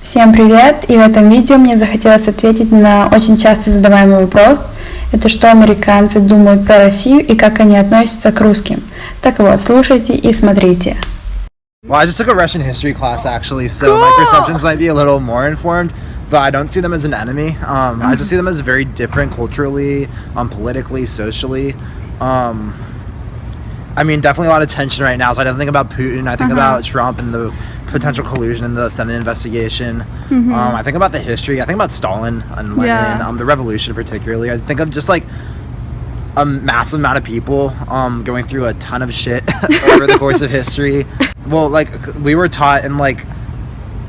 Всем привет! И в этом видео мне захотелось ответить на очень часто задаваемый вопрос. Это что американцы думают про Россию и как они относятся к русским. Так вот, слушайте и смотрите. Well, I just took a Russian history class actually, so my perceptions might be a little more informed, but I don't see them as an enemy. I just see them as very different culturally, politically, socially. I mean, definitely a lot of tension right now. So I don't think about Putin. I think about Trump and the potential collusion in the Senate investigation. I think about the history. I think about Stalin and Lenin, the revolution particularly. I think of just like a massive amount of people going through a ton of shit over the course of history. Well, like we were taught in like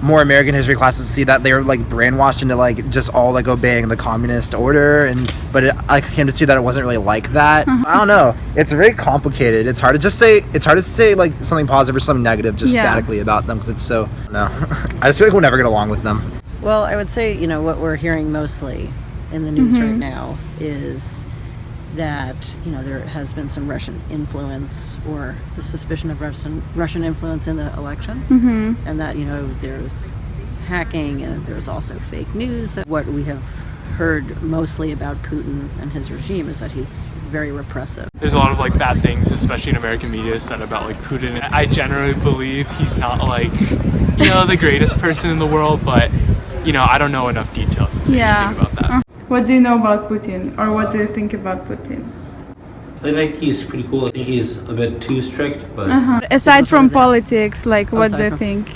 more American history classes to see that they were like brainwashed into like just all like obeying the communist order, but I came to see that it wasn't really like that. I don't know. It's very complicated. It's hard to say like something positive or something negative just statically about them because it's so I just feel like we'll never get along with them. Well, I would say what we're hearing mostly in the news right now is that there has been some Russian influence or the suspicion of Russian influence in the election, and that there's hacking and there's also fake news. What we have heard mostly about Putin and his regime is that he's very repressive. There's a lot of like bad things, especially in American media, said about like Putin. I generally believe he's not like the greatest person in the world, but I don't know enough details to say anything about that. What do you know about Putin, or what do you think about Putin? I think he's pretty cool. I think he's a bit too strict, but Aside from politics, like what do you think?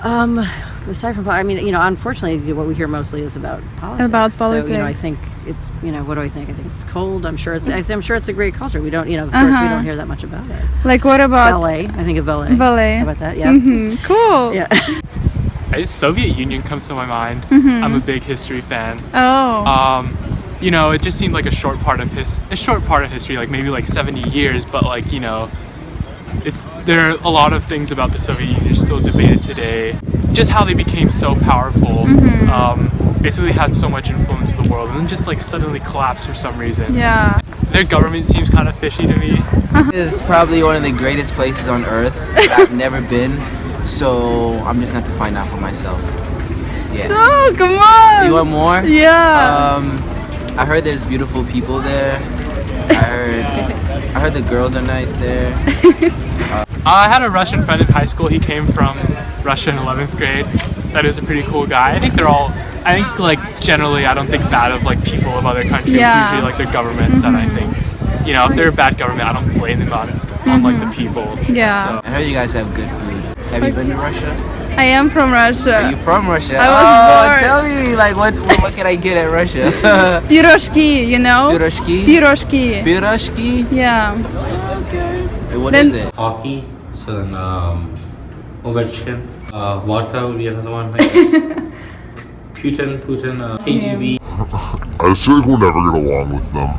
Aside from, unfortunately, what we hear mostly is about politics. About politics. So, I think it's, what do I think? I think it's cold. I'm sure it's a great culture. We don't, of course, we don't hear that much about it. Like what about ballet? I think of ballet. Ballet. How about that? Yeah. Cool. Yeah. Soviet Union comes to my mind. I'm a big history fan. Oh. It just seemed like a short part of history, like maybe like 70 years, but like there are a lot of things about the Soviet Union still debated today. Just how they became so powerful, basically had so much influence in the world, and then just like suddenly collapsed for some reason. Yeah. Their government seems kind of fishy to me. This is probably one of the greatest places on earth that I've never been, so I'm just going to find out for myself. Yeah. Oh, come on! You want more? Yeah. I heard there's beautiful people there. I heard the girls are nice there. I had a Russian friend in high school. He came from Russia in 11th grade. That is a pretty cool guy. I think like generally I don't think bad of like people of other countries. Yeah. It's usually like their governments that I think, if they're a bad government, I don't blame them on like the people. Yeah. So. I heard you guys have good food. Have you been to Russia? I am from Russia. Are you from Russia? I was born. Tell me, like, what can I get at Russia? Piroshki, you know? Piroshki? Piroshki. Piroshki? Yeah. Wait, what is it? hockey. So then Ovechkin, vodka would be another one. I guess. Putin, KGB. I just feel like we'll never get along with them.